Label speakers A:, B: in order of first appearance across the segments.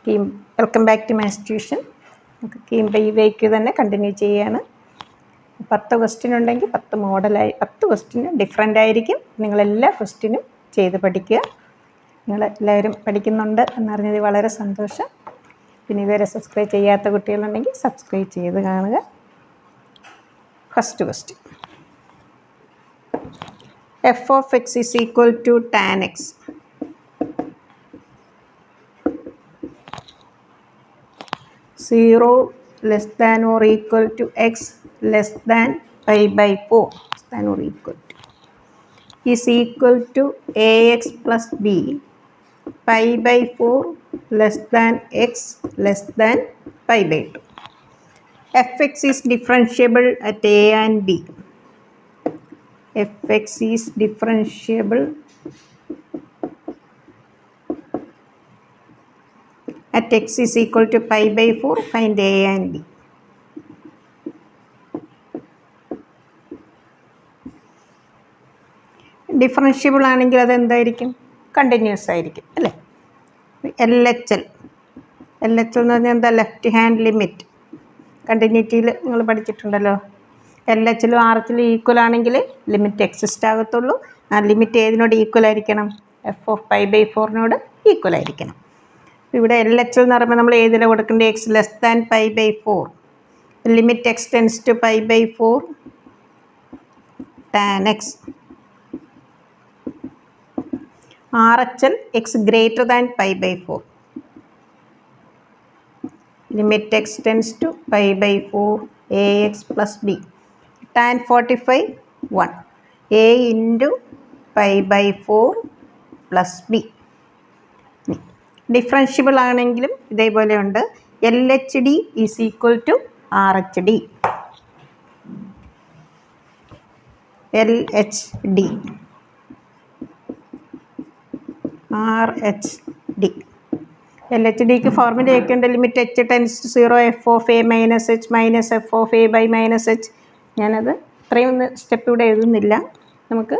A: KEAM welcome back to maths tuition. നമുക്ക് കീം ബൈ വേക്ക് തന്നെ കണ്ടിന്യൂ ചെയ്യുകയാണ്. 10 ക്വസ്റ്റ്യൻ ഉണ്ടെങ്കിൽ 10 മോഡലായി 10 ക്വസ്റ്റ്യന് ഡിഫറെൻ്റ് ആയിരിക്കും. നിങ്ങളെല്ലാ ക്വസ്റ്റ്യനും ചെയ്ത് പഠിക്കുക. നിങ്ങളെല്ലാവരും പഠിക്കുന്നുണ്ട് എന്നറിഞ്ഞത് വളരെ സന്തോഷം. പിന്നെ ഇതുവരെ സബ്സ്ക്രൈബ് ചെയ്യാത്ത കുട്ടികളുണ്ടെങ്കിൽ സബ്സ്ക്രൈബ് ചെയ്ത് കാണുക. First question, f of x is equal to tan x. Zero less than or equal to x less than pi by 4 less than or equal to is equal to ax plus b pi by 4 less than x less than pi by 2. fx is differentiable at a and b. fx is differentiable at x is equal to pi by 4. Find a and b. Differentiable ആണെങ്കിൽ അതെന്തായിരിക്കും? Continuous ആയിരിക്കും അല്ലേ? LHL എന്ന് പറഞ്ഞാൽ എന്താ? Left hand limit. കണ്ടിന്യൂറ്റിയിൽ നിങ്ങൾ പഠിച്ചിട്ടുണ്ടല്ലോ. LHലും RHലും ഈക്വൽ ആണെങ്കിൽ ലിമിറ്റ് എക്സിസ്റ്റ് ആകത്തുള്ളൂ. ആ ലിമിറ്റ് ഏതിനോട് ഈക്വൽ ആയിരിക്കണം? f of pi by 4നോട് ഈക്വൽ ആയിരിക്കണം. ഇവിടെ LHL എന്ന് പറയുമ്പോൾ നമ്മൾ ഏതിലാണ് കൊടുക്കേണ്ടത്? X less than pi by 4. Limit x tends to pi by 4 tan x. RHL x greater than pi by 4. Limit x tends to pi by 4 AX plus B. Tan 45 1 A into pi by 4 plus b. Differentiable ആണെങ്കിലും ഇതേപോലെ ഉണ്ട്. LHD is equal to RHD. LHD RHD. LHDക്ക് ഫോർമുലയൊക്കെ ഉണ്ട്. Limit h tends to 0 f of a minus h minus f of a by minus h. ഞാനത് ഇത്രയും ഒന്ന് step ഇവിടെ എഴുതുന്നില്ല, നമുക്ക്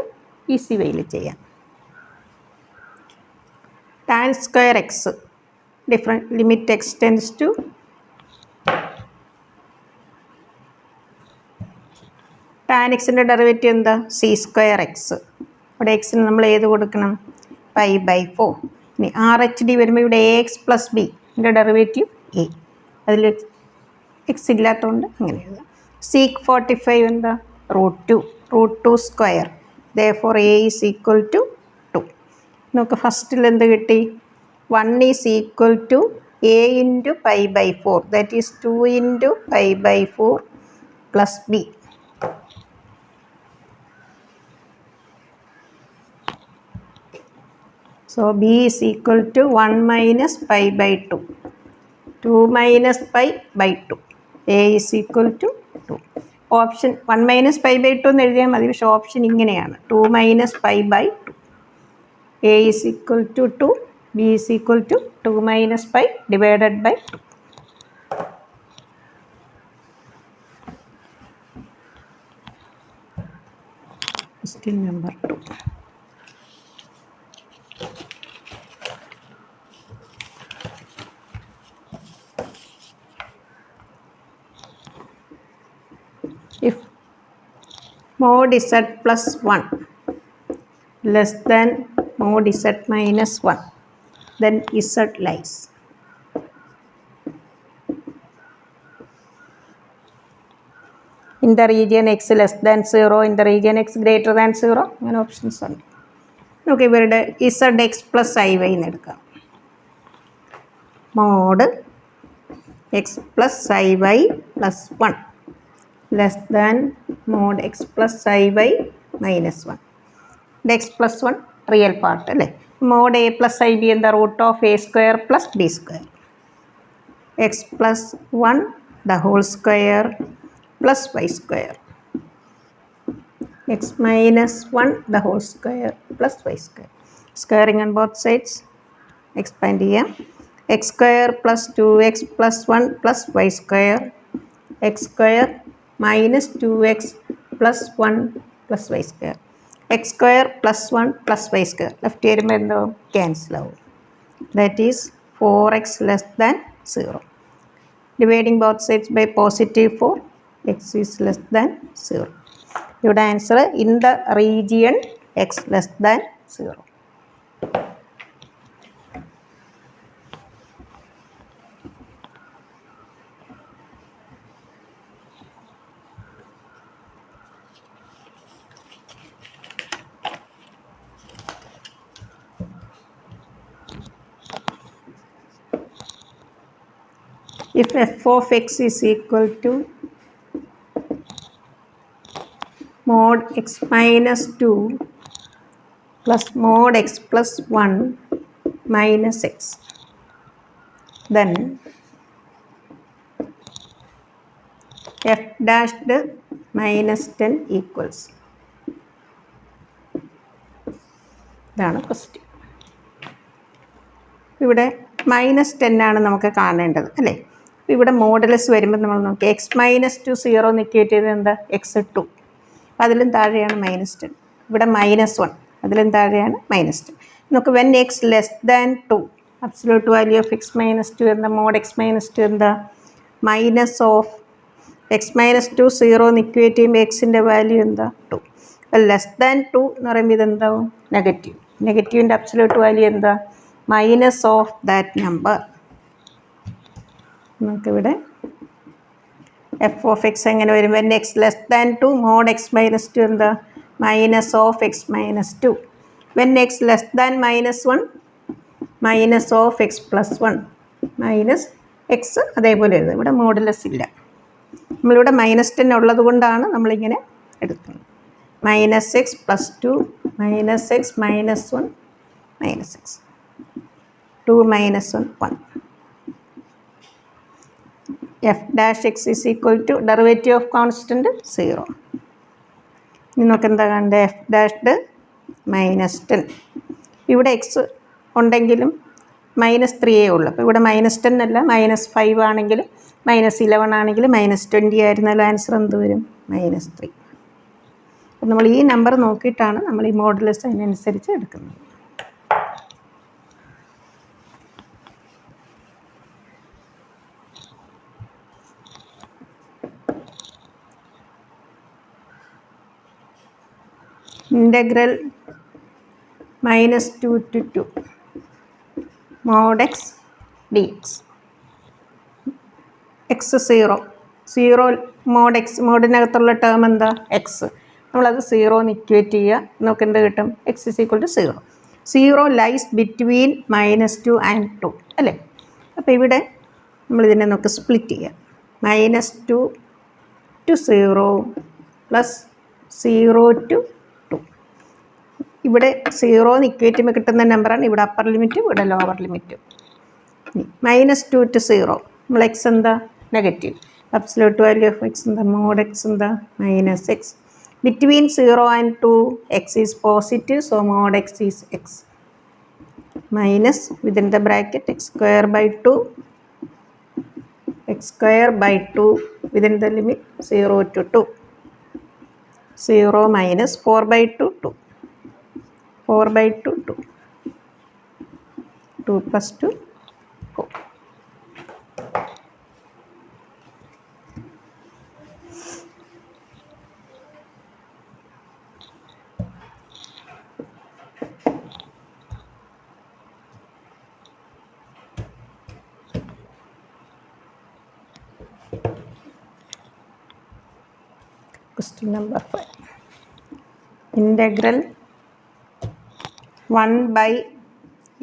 A: ഈസി വേയിൽ ചെയ്യാം. Tan square x limit x tends to tan എക്സിൻ്റെ ഡെറിവേറ്റീവ് എന്താ? Sec square x. ഇവിടെ എക്സിന് നമ്മൾ ഏത് കൊടുക്കണം? Pi by 4. ഇനി RHD വരുമ്പോൾ ഇവിടെ AX പ്ലസ് ബി ൻ്റെ ഡെറിവേറ്റീവ് എ. അതിൽ എക്സ് ഇല്ലാത്തതുകൊണ്ട് അങ്ങനെ എഴുതാം. സീക്ക് 45 എന്താ? √2 square. therefore A is equal to 2. നമുക്ക് ഫസ്റ്റിൽ എന്ത് കിട്ടി? 1 is equal to A into pi by 4. That is 2 into pi by 4 plus b. So B is equal to 1 minus pi by 2. 2 minus pi by 2. A is equal to 2. Option 1 minus pi by 2 എന്ന് എഴുതിയാൽ മതി. പക്ഷേ option ഇങ്ങനെയാണ് 2 minus pi by 2. A is equal to 2. B is equal to 2 minus pi divided by 2. Question number 2. If mod z plus 1 less than mod z minus 1, then z lies. In the region x less than 0, in the region x greater than 0, അങ്ങനെ options ഉണ്ട്. നമുക്ക് ഇവരുടെ zx plus iy എന്ന് എടുക്കാം. Mod x plus iy plus 1 less than mod x plus iy minus 1. ഇത് x plus 1 real part അല്ലേ? Mod A plus ib എന്താ? Root of A square plus B square. X plus 1 the whole square plus y square. X minus 1 the whole square plus y square. Squaring on both sides expand ചെയ്യാം. X square plus 2x plus 1 plus y square. X square minus 2x plus 1 plus y square. x square plus 1 plus y square. Left വരുമ്പോൾ എന്തോ cancel ആവും. That is 4x less than 0. Dividing both sides by positive 4, x is less than 0. Your answer in the region x less than 0. If f of x is equal to mod x minus 2 plus mod x plus 1 minus x, then f dashed minus 10 equals. ഇതാണ് question. ഇവിടെ -10 ആണ് നമുക്ക് കാണേണ്ടത് അല്ലേ. ഇവിടെ modulus വരുമ്പോൾ നമ്മൾ നോക്കി എക്സ് -2 0 നിൽക്കിയിട്ട് എന്താ x2, അതിലും താഴെയാണ് -10. ഇവിടെ -1, അതിലും താഴെയാണ് -10. നമുക്ക് when x less than 2, absolute value of x -2 എന്താ, മോഡ് x -2 എന്താ, മൈനസ് ഓഫ് x -2 0 നിൽക്കുകയും ചെയ്യുമ്പോൾ എക്സിൻ്റെ വാല്യൂ എന്താ 2. അപ്പോൾ ലെസ് ദാൻ 2 എന്ന് പറയുമ്പോൾ ഇതെന്താവും നെഗറ്റീവ്. നെഗറ്റീവിൻ്റെ അബ്സല്യൂട്ട് വാല്യൂ എന്താ മൈനസ് ഓഫ് ദാറ്റ് നമ്പർ. നമുക്കിവിടെ എഫ് ഓഫ് എക്സ് എങ്ങനെ വരും, when x less than 2 mod x -2 എന്താ minus of x -2. When x less than -1 minus of x + 1 minus x അതേപോലെ എഴുതും. ഇവിടെ മോഡുലസ് ഇല്ല. നമ്മളിവിടെ -10 ഉള്ളത് കൊണ്ടാണ് നമ്മളിങ്ങനെ എടുക്കുന്നത്. -x + 2 -x -1 -x 2 - 1 1. f dash x is equal to derivative of constant 0. ഇനി നമുക്ക് എന്താ കണ്ടത്, എഫ് ഡാഷ്ഡ് -10. ഇവിടെ എക്സ് ഉണ്ടെങ്കിലും -3 ഉള്ളൂ. അപ്പോൾ ഇവിടെ -10 അല്ല -5 ആണെങ്കിലും -11 ആണെങ്കിലും -20 ആയിരുന്നാലും ആൻസർ എന്ത് വരും -3. അപ്പം നമ്മൾ ഈ നമ്പർ നോക്കിയിട്ടാണ് നമ്മൾ ഈ മോഡുലസ് അതിനനുസരിച്ച് എടുക്കുന്നത്. Integral -2 to 2 mod x dx. x 0 mod x, മോഡിനകത്തുള്ള term എന്താ എക്സ്. നമ്മളത് 0 ഇക്വേറ്റ് ചെയ്യുക, നമുക്ക് എന്ത് കിട്ടും x is equal to 0. 0 lies between -2 and 2 അല്ലേ. അപ്പോൾ ഇവിടെ നമ്മളിതിനെ നമുക്ക് സ്പ്ലിറ്റ് ചെയ്യാം. -2 to 0 പ്ലസ് 0 to 2. ഇവിടെ 0 ഇക്വേറ്റ് ചെയ്യുമ്പോൾ കിട്ടുന്ന നമ്പറാണ് ഇവിടെ അപ്പർ ലിമിറ്റും ഇവിടെ ലോവർ ലിമിറ്റും. -2 to 0 നമ്മൾ എക്സ് എന്താ negative. Absolute value of x എന്താ, മോഡ് എക്സ് എന്താ -x. Between 0 and 2 x is positive, so mod x is x minus within the bracket x² within the limit 0 to 2. 0 minus 4/2 2. 4/2 2. 2 plus 2 4. Question number 5. Integral 1 by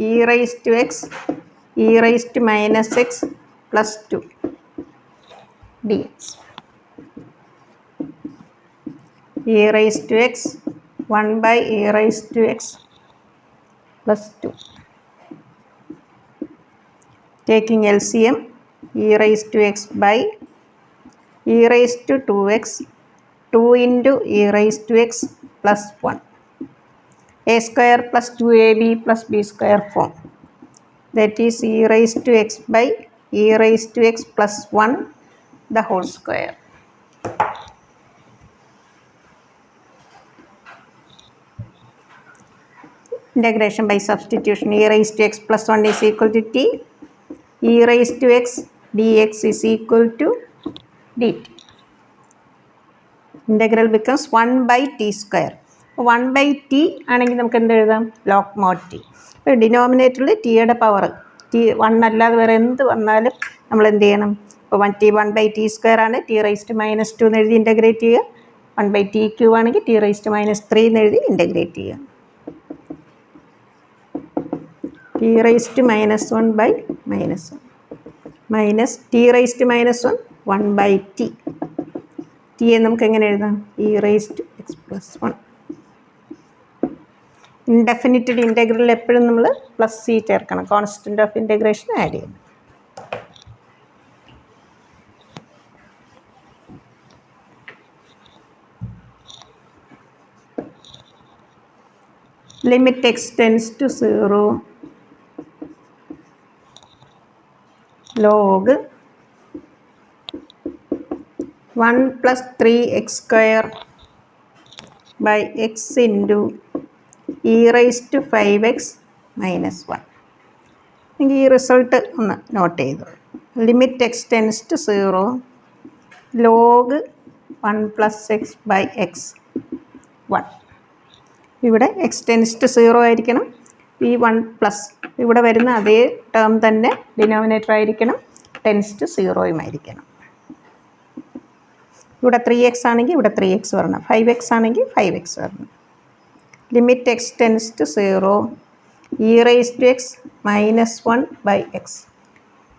A: e raised to x e raised to minus x plus 2 dx. e raised to x 1 by e raised to x plus 2. Taking LCM, e raised to x by e raised to 2x 2 into e raised to x plus 1. a square plus 2ab plus b square form. That is e raised to x by e raised to x plus 1 the whole square. Integration by substitution. E raised to x plus 1 is equal to t. e raised to x dx is equal to dt. Integral becomes 1 by t square. 1 by t ആണെങ്കിൽ നമുക്ക് എന്ത് എഴുതാം? Log mode T. ഇപ്പോൾ ഡിനോമിനേറ്ററിൽ ടിയുടെ power T 1 അല്ലാതെ വേറെ എന്ത് വന്നാലും നമ്മൾ എന്ത് ചെയ്യണം? ഇപ്പോൾ 1 by t സ്ക്വയർ ആണ്, ടി റൈസ്റ്റ് -2 എന്ന് എഴുതി ഇൻ്റഗ്രേറ്റ് ചെയ്യുക. 1 by t ക്യൂബ് ആണെങ്കിൽ ടി റൈസ്റ്റ് -3 എന്ന് എഴുതി ഇൻ്റഗ്രേറ്റ് ചെയ്യുക. T raised -1 by -1 minus T raised -1 1 by t. ടിയെ നമുക്ക് എങ്ങനെ എഴുതാം? E raised x plus 1. Indefinite ഇൻ്റഗ്രലിൽ എപ്പോഴും നമ്മൾ പ്ലസ് സി ചേർക്കണം. കോൺസ്റ്റൻറ്റ് ഓഫ് ഇൻ്റഗ്രേഷൻ ആഡ് ചെയ്യണം. Limit x tends to 0 log 1 plus 3x square by x into e raised to 5x minus 1. നിങ്ങൾക്ക് ഈ റിസൾട്ട് ഒന്ന് നോട്ട് ചെയ്തു. Limit x tends to 0 log 1 plus x by x 1. ഇവിടെ X tends to 0 ആയിരിക്കണം. ഈ 1 plus ഇവിടെ വരുന്ന അതേ ടേം തന്നെ ഡിനോമിനേറ്റർ ആയിരിക്കണം. ടെൻസ് ടു 0 ആയിരിക്കണം. ഇവിടെ 3x ആണെങ്കിൽ ഇവിടെ 3x വരണം. 5x ആണെങ്കിൽ 5x വരണം. Limit x tends to 0 e raise to x -1 by x.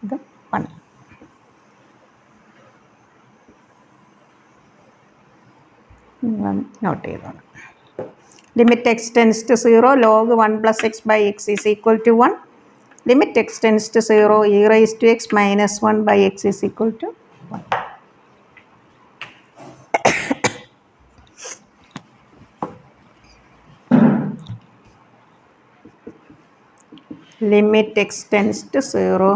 A: ഇത് 1. നോട്ട് ചെയ്തോളാം. Limit x tends to 0 log 1 plus x by x is equal to 1. Limit x tends to 0 e raise to x -1 by x is equal to 1. limit x tends to 0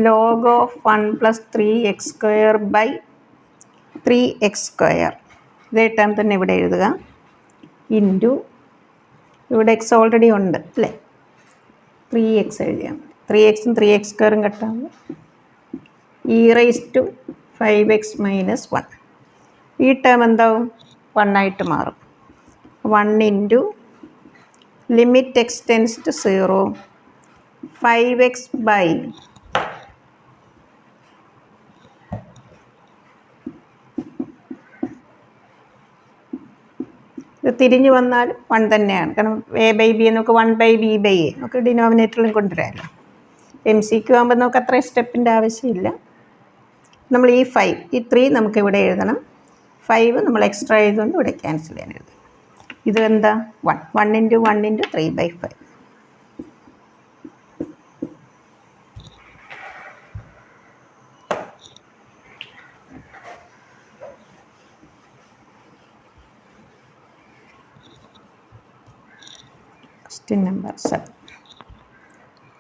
A: log of 1 plus 3x square by 3x square. ഇതേ term തന്നെ ഇവിടെ എഴുതുക. Into ഇവിടെ X already ഉണ്ട് അല്ലേ, 3x എഴുതിയാൽ 3xും 3x സ്ക്വയറും കട്ടാകും. E raise to 5x minus 1. ഈ ടേം എന്താവും? 1 ആയിട്ട് മാറും. 1 into limit x tends to 0 5x by ഇത് തിരിഞ്ഞു വന്നാൽ 1 തന്നെയാണ്. കാരണം എ ബൈ ബി എന്നൊക്കെ 1 by b by a നമുക്ക് ഡിനോമിനേറ്ററിലും കൊണ്ടുവരാമല്ലോ. MCQ ആകുമ്പോൾ നമുക്ക് അത്രയും സ്റ്റെപ്പിൻ്റെ ആവശ്യമില്ല. നമ്മൾ ഈ 5 ഈ 3 നമുക്ക് ഇവിടെ എഴുതണം. 5 നമ്മൾ എക്സ്ട്രാ ചെയ്തുകൊണ്ട് ഇവിടെ ക്യാൻസൽ ചെയ്യാൻ എഴുതും. ഇത് എന്താ? 1 into 1 into 3/5. Question number 7.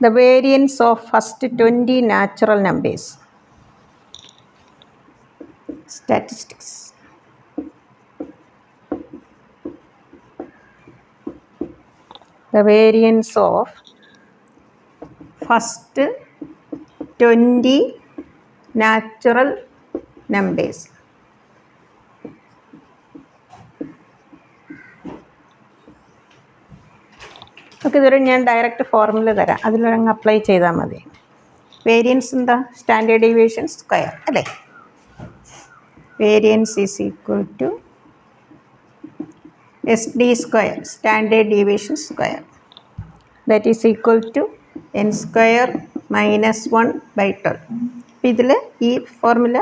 A: The variance of first 20 natural numbers. Statistics. The variance of first 20 natural numbers. നമുക്ക് ഇതൊരു ഞാൻ ഡയറക്റ്റ് ഫോർമുല തരാം, അതിലങ്ങ് അപ്ലൈ ചെയ്താൽ മതി. വേരിയൻസ് എന്താ? സ്റ്റാൻഡേർഡ് ഡീവിയേഷൻ സ്ക്വയർ അല്ലേ. Variance is equal to SD square, standard deviation square, that is equal to n square -1/12. അപ്പം ഇതിൽ ഈ formula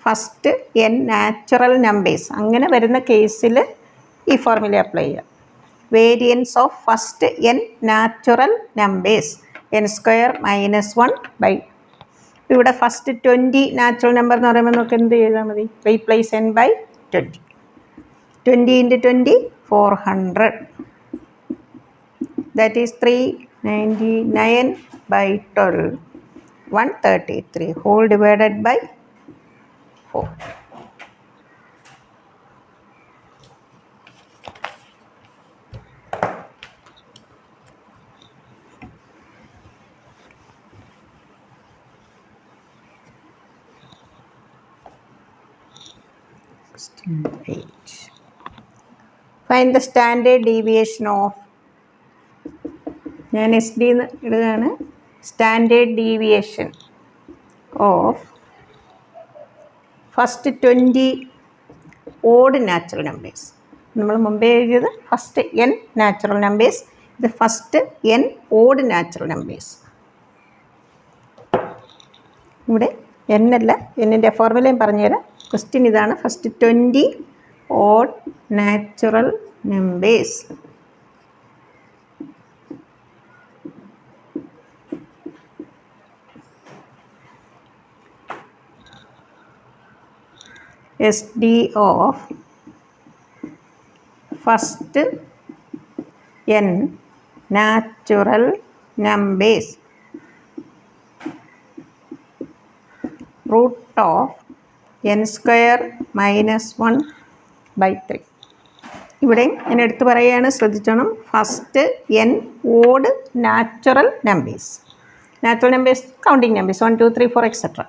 A: first n natural numbers അങ്ങനെ വരുന്ന കേസിൽ ഈ ഫോർമുല അപ്ലൈ ചെയ്യുക. Variance of first n natural numbers n square -1/. ഇവിടെ ഫസ്റ്റ് 20 നാച്ചുറൽ നമ്പർ എന്ന് പറയുമ്പോൾ നമുക്ക് എന്ത് ചെയ്താൽ മതി? Replace n by 20. 20 into 20 400. That is 399/12 133 whole divided by 4. Question 8. Find the standard deviation of, ഞാൻ SD എന്ന് ഇടുകയാണ്, standard deviation of first 20 odd natural numbers. നമ്മൾ മുമ്പേ എഴുതിയത് ഫസ്റ്റ് n നാച്ചുറൽ നമ്പേഴ്സ്, ഇത് first n odd natural numbers. ഇവിടെ n അല്ല, എന്നിൻ്റെ ഫോർമുലയും പറഞ്ഞുതരാം. ക്വസ്റ്റ്യൻ ഇതാണ്, first 20 odd natural numbers. SD of first n natural numbers root of n square minus 1 by 3. ഇവിടെ ഞാൻ എടുത്ത് പറയുകയാണ്, ശ്രദ്ധിച്ചോണം. First n odd natural numbers. Natural numbers counting numbers 1 2 3 4 etc.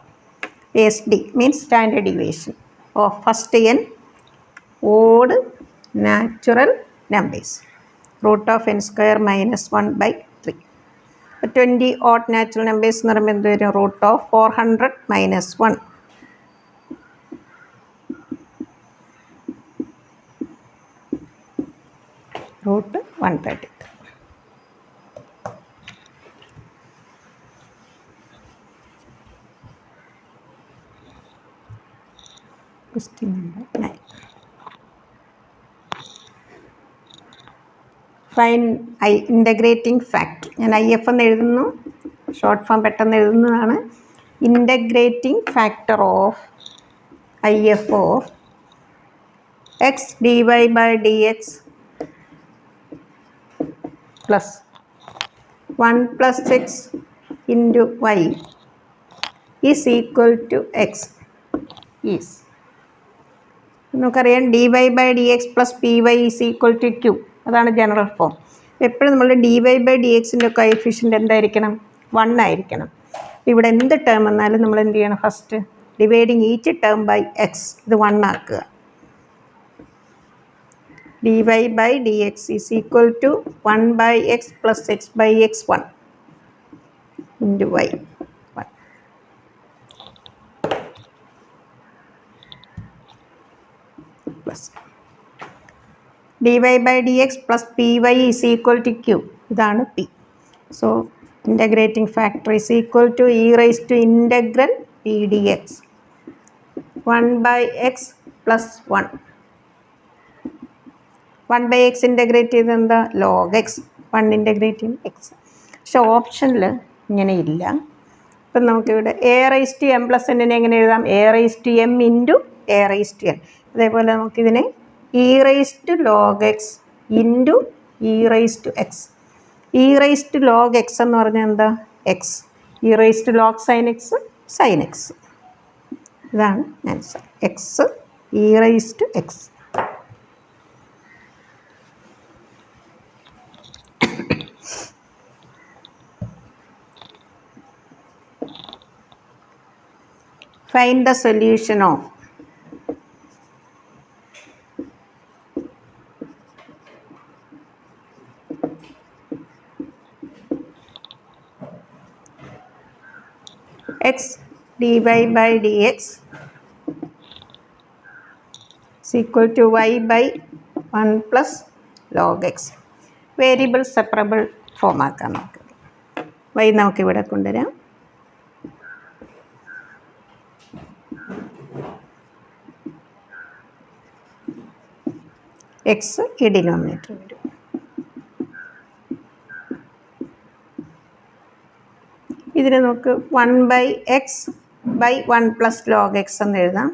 A: SD means standard deviation of first n odd natural numbers root of n square minus 1 by 3. 20 odd natural numbers എന്ന് പറയുമ്പോൾ എന്ത് വരും? root of 400 minus 1. root 133. Question number 9. Find integrating factor. ഞാൻ IF എന്ന് എഴുതുന്നു, short form പെട്ടെന്ന് എഴുതുന്നതാണ്. Integrating factor of IF of x dy by dx plus 1 plus x into y is equal to x is. നമുക്കറിയാം dy by dx plus py is equal to q. അതാണ് general form. എപ്പോഴും നമ്മൾ dy by dxൻ്റെ coefficient എന്തായിരിക്കണം? 1 ആയിരിക്കണം. ഇവിടെ എന്ത് term വന്നാലും നമ്മൾ എന്ത് ചെയ്യണം? First dividing each term by x, ഇത് 1 ആക്കുക. dy by dx is equal to 1 by x plus x by x 1 into y 1. Plus dy by dx plus py is equal to q. ഇതാണ് p. So integrating factor is equal to e raised to integral p dx 1 by x plus 1. 1 by x integrate ചെയ്ത് എന്താ? log x. 1 integrate ചെയ്യും x. പക്ഷെ ഓപ്ഷനിൽ ഇങ്ങനെ ഇല്ല. അപ്പം നമുക്കിവിടെ a raised to m plus n എങ്ങനെ എഴുതാം? a raised to m into a raised to n. അതേപോലെ നമുക്കിതിനെ e raised to log x into e raised to x. e raised to log x എന്ന് പറഞ്ഞാൽ എന്താ? x. e raised to log sin x sin x. ഇതാണ് answer. x e raised to x. Find the solution of x dy by dx is equal to y by 1 plus log x. Variable separable form ആക്കാം. നമുക്ക് y നമുക്കിവിടെ കൊണ്ടുവരാം. X ഈ denominator വരും. ഇതിന് നമുക്ക് 1 by x by 1 plus log x എന്ന് എഴുതാം.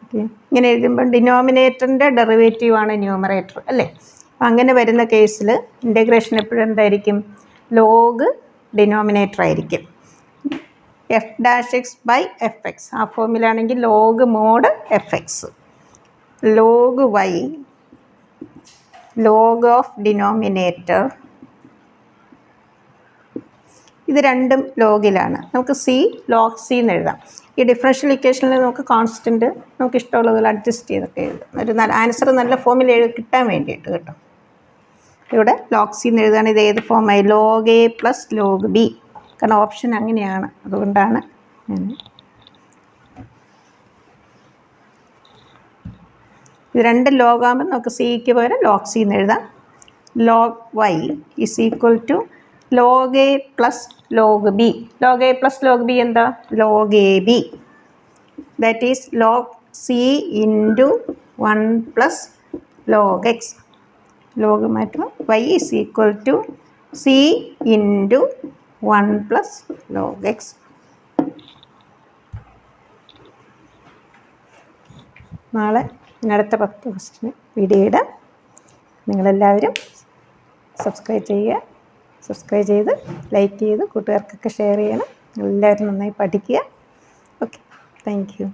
A: ഓക്കെ, ഇങ്ങനെ എഴുതുമ്പോൾ ഡിനോമിനേറ്ററിൻ്റെ ഡെറിവേറ്റീവാണ് ന്യൂമറേറ്റർ അല്ലേ? അപ്പം അങ്ങനെ വരുന്ന കേസിൽ ഇൻ്റഗ്രേഷൻ എപ്പോഴും എന്തായിരിക്കും? ലോഗ് ഡിനോമിനേറ്റർ ആയിരിക്കും. F dash x by F x ആ ഫോമിലാണെങ്കിൽ log mod F x. Log y log of denominator ഇത് രണ്ടും ലോഗിലാണ്. നമുക്ക് സി ലോഗ് സി എന്ന് എഴുതാം. ഈ ഡിഫറൻഷ്യൽ ഇക്വേഷനിൽ നമുക്ക് കോൺസ്റ്റൻറ്റ് നമുക്ക് ഇഷ്ടമുള്ളതിൽ അഡ്ജസ്റ്റ് ചെയ്തൊക്കെ എഴുതാം. ഒരു നല്ല ആൻസർ നല്ല ഫോമിൽ കിട്ടാൻ വേണ്ടിയിട്ട് കേട്ടോ. ഇവിടെ ലോഗ് സി എന്ന് എഴുതുകയാണ്. ഇത് ഏത് ഫോമായി? Log A plus log B. കാരണം ഓപ്ഷൻ അങ്ങനെയാണ്, അതുകൊണ്ടാണ് ഞാൻ ഇത് രണ്ടും ലോഗാകുമ്പോൾ നമുക്ക് സിക്ക് പകരം ലോഗ് സി എന്ന് എഴുതാം. Log y is equal to log A plus log B. Log A plus log B എന്താ? Log A B. That is log C into 1 plus log x. Log മാറ്റുമ്പോൾ y is equal to C into 1 plus log x. നാളെ അടുത്ത 10 question video ഇടാം. നിങ്ങളെല്ലാവരും subscribe ചെയ്യുക. Subscribe ചെയ്ത് like ചെയ്ത് കൂട്ടുകാർക്കൊക്കെ share ചെയ്യണം. എല്ലാവരും നന്നായി പഠിക്കുക. Okay, thank you.